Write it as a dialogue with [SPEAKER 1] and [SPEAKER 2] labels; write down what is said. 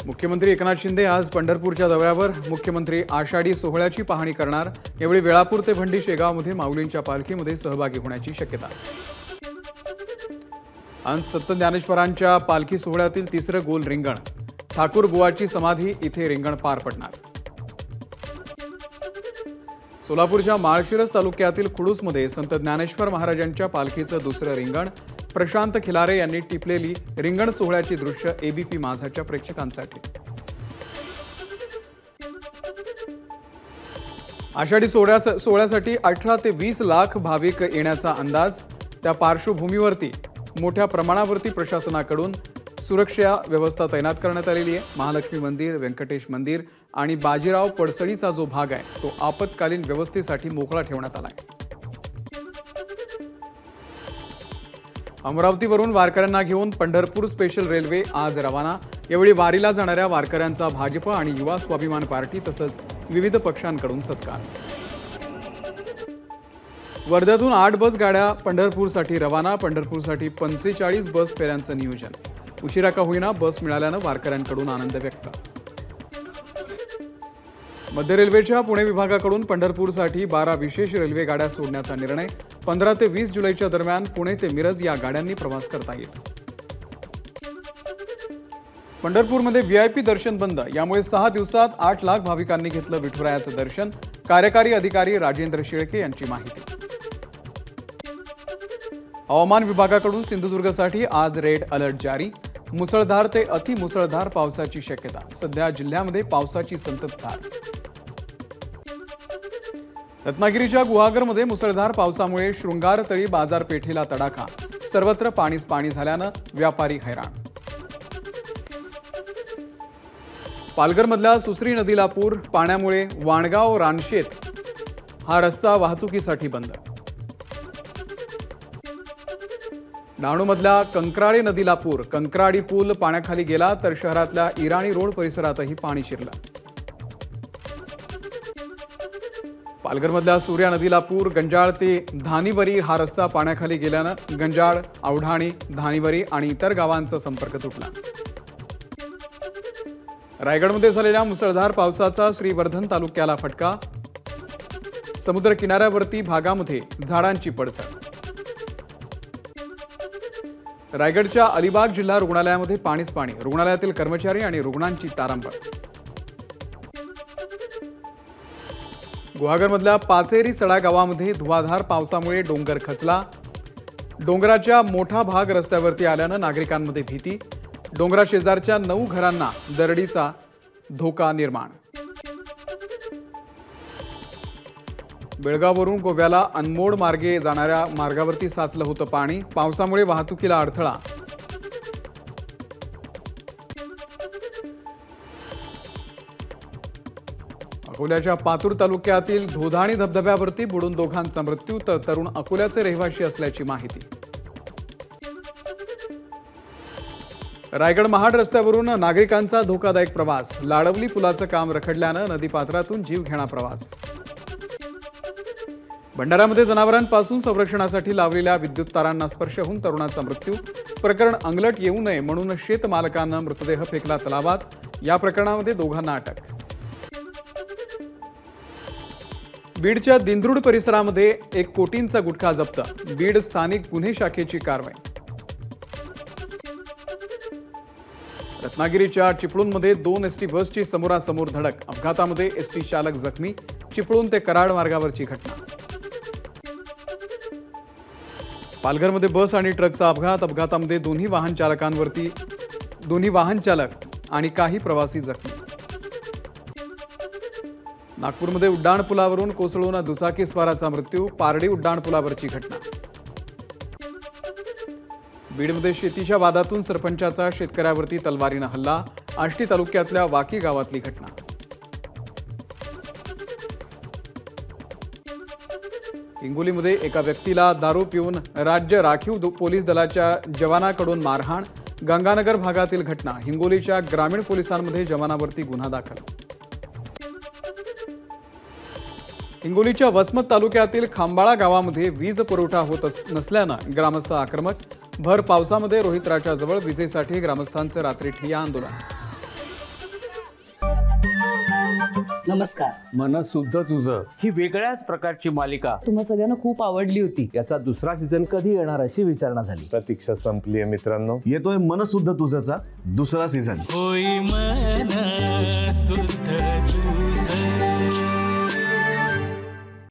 [SPEAKER 1] मुख्यमंत्री एकनाथ शिंदे आज पंढरपूरच्या दौऱ्यावर मुख्यमंत्री आषाढी सोहळ्याची पाहणी करणार। यावेळी वेळापूर ते भंडी शेगावमध्ये माऊलींच्या पालखीमध्ये सहभागी होण्याची शक्यता। आज संत ज्ञानेश्वरांच्या पालखी सोहळ्यातील तिसरं गोल रिंगण ठाकूर बुवाची समाधी इथे रिंगण पार पडणार। सोलापूरच्या माळशिरस तालुक्यातील खुडूसमध्ये संत ज्ञानेश्वर महाराजांच्या पालखीचं दुसरं रिंगण प्रशांत खिलारे यांनी टिपलेली रिंगण सोहळ्याची दृश्य एबीपी माझाच्या प्रेक्षकांसाठी। आषाढी सोहळ्यासाठी 18 ते 20 लाख भाविक येण्याचा अंदाज। त्या पार्श्वभूमीवरती मोठ्या प्रमाणावरती प्रशासनाकडून सुरक्षा व्यवस्था तैनात करण्यात आलेली आहे। महालक्ष्मी मंदिर, व्यंकटेश मंदिर आणि बाजीराव पडसळीचा जो भाग आहे तो आपत्कालीन व्यवस्थेसाठी मोकळा ठेवण्यात आला आहे। अमरावतीवरून वारकऱ्यांना घेऊन पंढरपूर स्पेशल रेल्वे आज रवाना। यावेळी वारीला जाणाऱ्या वारकऱ्यांचा भाजप आणि युवा स्वाभिमान पार्टी तसंच विविध पक्षांकडून सत्कार। वर्ध्यातून 8 बस गाड्या पंढरपूरसाठी रवाना। पंढरपूरसाठी 45 बस फेऱ्यांचं नियोजन। उशिरा का होईना बस मिळाल्यानं वारकऱ्यांकडून आनंद व्यक्त। मध्य रेल्वेच्या पुणे विभागाकडून पंढरपूरसाठी 12 विशेष रेल्वे गाड्या सोडण्याचा निर्णय। 15 ते 20 जुलैच्या दरम्यान पुणे ते मिरज या गाड्यांनी प्रवास करता येईल। पंढरपूरमध्ये व्हीआयपी दर्शन बंद, यामुळे 6 दिवसात 8 लाख भाविकांनी घेतलं विठुरायाचं दर्शन। कार्यकारी अधिकारी राजेंद्र शेळके यांची माहिती। हवामान विभागाकडून सिंधुदुर्गसाठी आज रेड अलर्ट जारी। मुसळधार ते अतिमुसळधार पावसाची शक्यता। सध्या जिल्ह्यामध्ये पावसाची संततधार। रत्नागिरीच्या गुहागरमध्ये मुसळधार पावसामुळे शृंगारतळी बाजारपेठेला तडाखा। सर्वत्र पाणी झाल्यानं व्यापारी हैराण। पालघरमधल्या सुसरी नदीला पूर, पाण्यामुळे वाणगाव रानशेत हा रस्ता वाहतुकीसाठी बंद। डहाणूमधल्या कंक्राळी नदीला पूर, कंक्राळी पूल पाण्याखाली गेला तर शहरातल्या इराणी रोड परिसरातही पाणी शिरलं। पालघरमधल्या सूर्या नदीला पूर, गंजाळ ते धानिवरी हा रस्ता पाण्याखाली गेल्यानं गंजाळ, औढाणी, धानिवरी आणि इतर गावांचा संपर्क तुटला। रायगडमध्ये झालेल्या मुसळधार पावसाचा श्रीवर्धन तालुक्याला फटका। समुद्र किनाऱ्यावरती भागामध्ये झाडांची पडझड। रायगडच्या अलिबाग जिल्हा रुग्णालयामध्ये पाणीच पाणी, रुग्णालयातील कर्मचारी आणि रुग्णांची तारांबळ। गुहागरमधल्या पाचेरी सडा गावामध्ये धुवाधार पावसामुळे डोंगर खचला। डोंगराच्या मोठा भाग रस्त्यावरती आल्यानं नागरिकांमध्ये भीती। डोंगराशेजारच्या 9 घरांना दरडीचा धोका निर्माण। बेळगाववरून गोव्याला अनमोड मार्गे जाणाऱ्या मार्गावरती साचलं होतं पाणी। पावसामुळे वाहतुकीला अडथळा। अकोल्याच्या पातूर तालुक्यातील धोधाणी धबधब्यावरती बुडून दोघांचा मृत्यू, तर तरुण अकोल्याचे रहिवासी असल्याची माहिती। रायगड महाड रस्त्यावरून नागरिकांचा धोकादायक प्रवास। लाडवली पुलाचं काम रखडल्यानं नदीपात्रातून जीवघेणा प्रवास। भंडाऱ्यामध्ये जनावरांपासून संरक्षणासाठी लावलेल्या विद्युत तारांना स्पर्श होऊन तरुणाचा मृत्यू। प्रकरण अंगलट येऊ नये म्हणून शेतमालकानं मृतदेह फेकला तलावात। या प्रकरणामध्ये दोघांना अटक। बीडच्या दिंद्रुड परिसरामध्ये 1 कोटींचा गुटखा जप्त। बीड स्थानिक गुन्हे शाखेची कारवाई। रत्नागिरीच्या चिपळूणमध्ये 2 एसटी बसची समोरासमोर धडक। अपघातामध्ये एसटी चालक जखमी। चिपळूण ते कराड मार्गावरची घटना। पालघरमध्ये बस आणि ट्रकचा अपघात। अपघातामध्ये दोन्ही वाहन चालक आणि काही प्रवासी जखमी। नागपूरमध्ये उड्डाणपुलावरून कोसळून दुचाकी स्वाराचा मृत्यू। पारडी उड्डाणपुलावरची घटना। बीडमध्ये शेतीच्या वादातून सरपंचाचा शेतकऱ्यावरती तलवारीनं हल्ला। आष्टी तालुक्यातल्या वाकी गावातली घटना। हिंगोलीमध्ये एका व्यक्तीला दारू पिऊन राज्य राखीव पोलीस दलाच्या जवानाकडून मारहाण। गंगानगर भागातील घटना। हिंगोलीच्या ग्रामीण पोलिसांमध्ये जवानावरती गुन्हा दाखल। हिंगोलीच्या वसमत तालुक्यातील खांबाळा गावामध्ये वीज पुरवठा होत नसल्यानं ग्रामस्थ आक्रमक। भर पावसामध्ये रोहित्राच्या जवळ विजेसाठी ग्रामस्थांचं रात्री ठिय्या आंदोलन।
[SPEAKER 2] नमस्कार.
[SPEAKER 3] मन सुद्धा तुझं ही वेगळ्याच प्रकारची मालिका
[SPEAKER 2] तुम्हा सगळ्यांना खूप आवडली होती.
[SPEAKER 4] याचा दुसरा सीझन कधी येणार अशी विचारणा झाली.
[SPEAKER 5] प्रतीक्षा संपली आहे मित्रांनो. येतोय मन सुद्धा तुझाचा दुसरा सीझन.
[SPEAKER 6] होई मन सुद्धा तू